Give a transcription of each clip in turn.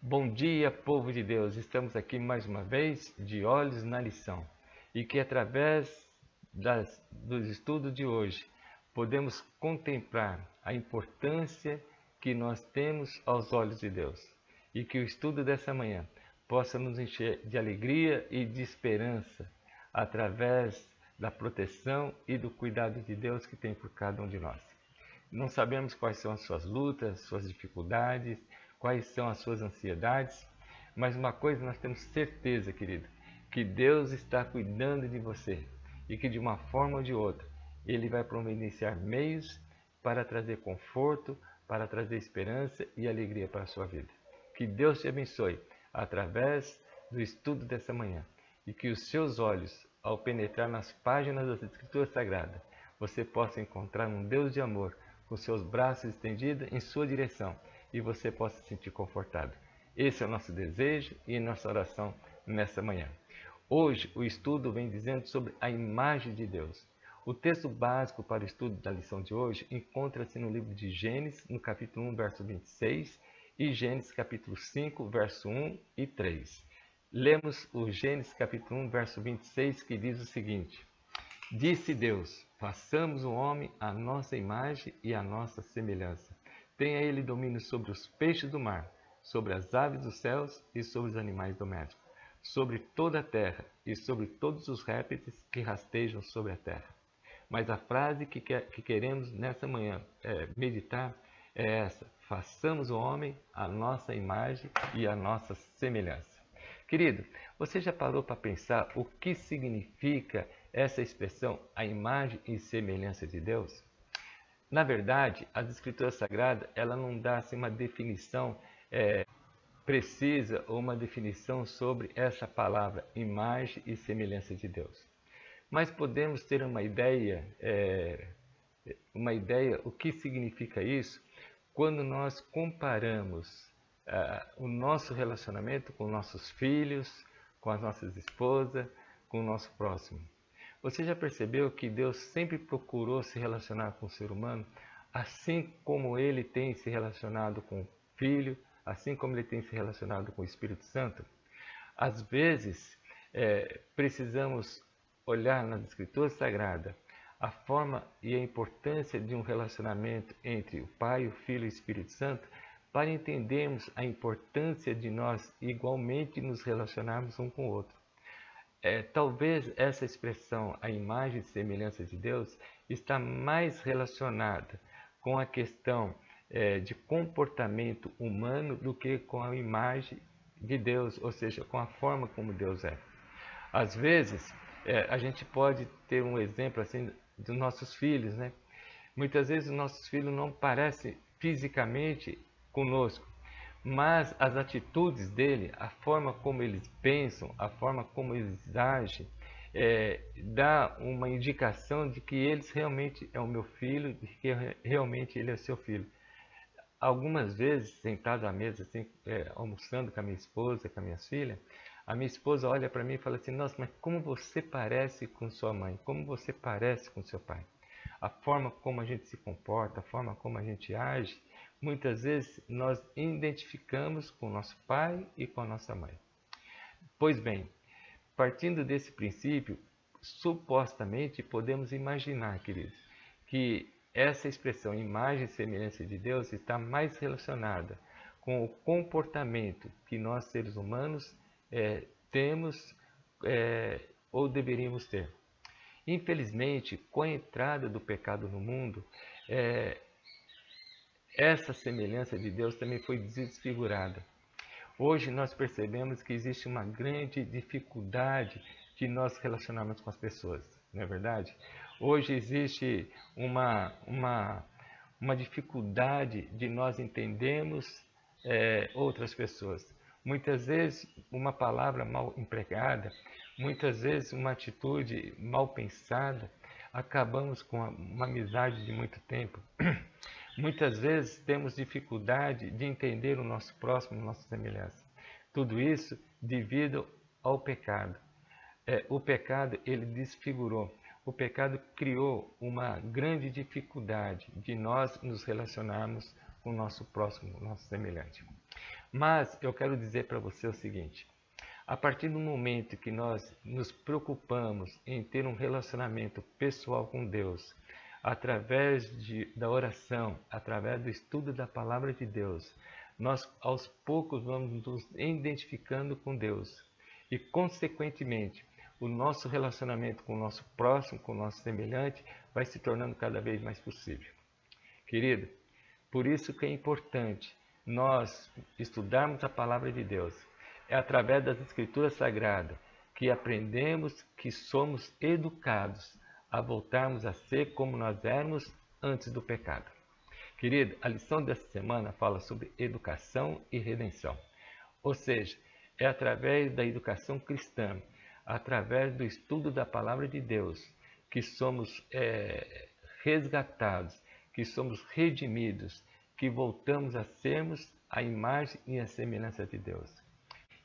Bom dia, povo de Deus. Estamos aqui mais uma vez de olhos na lição. E que através dos estudos de hoje podemos contemplar a importância que nós temos aos olhos de Deus. E que o estudo dessa manhã possa nos encher de alegria e de esperança através da proteção e do cuidado de Deus que tem por cada um de nós. Não sabemos quais são as suas lutas, suas dificuldades, quais são as suas ansiedades, mas uma coisa nós temos certeza, querido, que Deus está cuidando de você e que de uma forma ou de outra Ele vai providenciar meios para trazer conforto, para trazer esperança e alegria para a sua vida. Que Deus te abençoe através do estudo dessa manhã e que os seus olhos, ao penetrar nas páginas das Escrituras Sagradas, você possa encontrar um Deus de amor com seus braços estendidos em sua direção e você possa se sentir confortado. Esse é o nosso desejo e nossa oração nessa manhã. Hoje o estudo vem dizendo sobre a imagem de Deus. O texto básico para o estudo da lição de hoje encontra-se no livro de Gênesis, no capítulo 1, verso 26, e Gênesis capítulo 5, verso 1 e 3. Lemos o Gênesis capítulo 1, verso 26, que diz o seguinte: Disse Deus, façamos o homem à nossa imagem e à nossa semelhança. Tenha ele domínio sobre os peixes do mar, sobre as aves dos céus e sobre os animais domésticos, sobre toda a terra e sobre todos os répteis que rastejam sobre a terra. Mas a frase que queremos nessa manhã meditar é essa: façamos o homem à nossa imagem e à nossa semelhança. Querido, você já parou para pensar o que significa essa expressão, a imagem e semelhança de Deus? Na verdade, as Escrituras Sagradas, ela não dá assim, uma definição precisa ou uma definição sobre essa palavra, imagem e semelhança de Deus. Mas podemos ter uma ideia o que significa isso quando nós comparamos o nosso relacionamento com nossos filhos, com as nossas esposas, com o nosso próximo. Você já percebeu que Deus sempre procurou se relacionar com o ser humano assim como Ele tem se relacionado com o Filho, assim como Ele tem se relacionado com o Espírito Santo? Às vezes, precisamos olhar nas Escrituras Sagradas a forma e a importância de um relacionamento entre o Pai, o Filho e o Espírito Santo para entendermos a importância de nós igualmente nos relacionarmos um com o outro. Talvez essa expressão, a imagem e semelhança de Deus, está mais relacionada com a questão de comportamento humano do que com a imagem de Deus, ou seja, com a forma como Deus é. Às vezes, a gente pode ter um exemplo assim dos nossos filhos, né? Muitas vezes os nossos filhos não parecem fisicamente conosco, mas as atitudes dele, a forma como eles pensam, a forma como eles agem, dá uma indicação de que eles realmente é o meu filho, de que realmente ele é seu filho. Algumas vezes, sentado à mesa, assim, almoçando com a minha esposa, com as minhas filhas, a minha esposa olha para mim e fala assim: nossa, mas como você parece com sua mãe, como você parece com seu pai. A forma como a gente se comporta, a forma como a gente age, muitas vezes nós identificamos com o nosso pai e com a nossa mãe. Pois bem, partindo desse princípio, supostamente podemos imaginar, queridos, que essa expressão imagem e semelhança de Deus está mais relacionada com o comportamento que nós seres humanos temos ou deveríamos ter. Infelizmente, com a entrada do pecado no mundo, essa semelhança de Deus também foi desfigurada. Hoje nós percebemos que existe uma grande dificuldade de nós relacionarmos com as pessoas, não é verdade? Hoje existe uma dificuldade de nós entendermos outras pessoas. Muitas vezes uma palavra mal empregada, muitas vezes uma atitude mal pensada, acabamos com uma amizade de muito tempo. Muitas vezes temos dificuldade de entender o nosso próximo, nossa semelhança. Tudo isso devido ao pecado. O pecado, ele desfigurou. O pecado criou uma grande dificuldade de nós nos relacionarmos com o nosso próximo, nosso semelhante. Mas eu quero dizer para você o seguinte: a partir do momento que nós nos preocupamos em ter um relacionamento pessoal com Deus, através da oração, através do estudo da palavra de Deus, nós aos poucos vamos nos identificando com Deus e, consequentemente, o nosso relacionamento com o nosso próximo, com o nosso semelhante, vai se tornando cada vez mais possível. Querido, por isso que é importante nós estudarmos a palavra de Deus. É através das Escrituras Sagradas que aprendemos, que somos educados a voltarmos a ser como nós éramos antes do pecado. Querido, a lição dessa semana fala sobre educação e redenção. Ou seja, é através da educação cristã, através do estudo da palavra de Deus, que somos resgatados, que somos redimidos, que voltamos a sermos a imagem e a semelhança de Deus.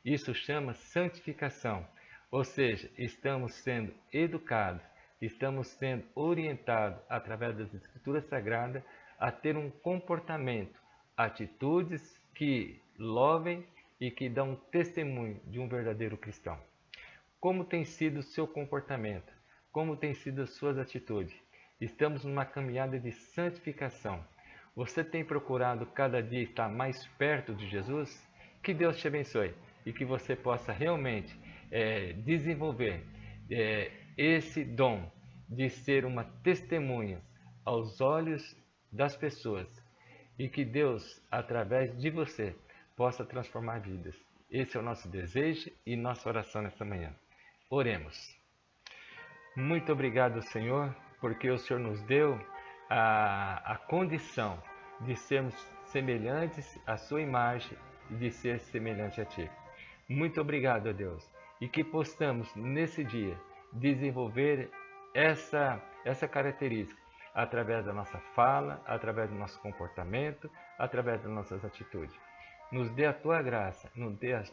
Isso chama santificação, ou seja, estamos sendo educados, estamos sendo orientados através das Escrituras Sagradas a ter um comportamento, atitudes que louvem e que dão testemunho de um verdadeiro cristão. Como tem sido o seu comportamento? Como tem sido as suas atitudes? Estamos numa caminhada de santificação. Você tem procurado cada dia estar mais perto de Jesus? Que Deus te abençoe e que você possa realmente desenvolver esse dom de ser uma testemunha aos olhos das pessoas e que Deus, através de você, possa transformar vidas. Esse é o nosso desejo e nossa oração nesta manhã. Oremos. Muito obrigado, Senhor, porque o Senhor nos deu a condição de sermos semelhantes à sua imagem e de ser semelhante a Ti. Muito obrigado, Deus, e que possamos, nesse dia, desenvolver essa característica através da nossa fala, através do nosso comportamento, através das nossas atitudes. Nos dê a Tua graça, nos dê as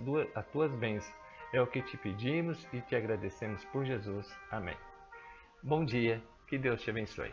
Tuas bênçãos. É o que te pedimos e te agradecemos por Jesus. Amém. Bom dia, que Deus te abençoe.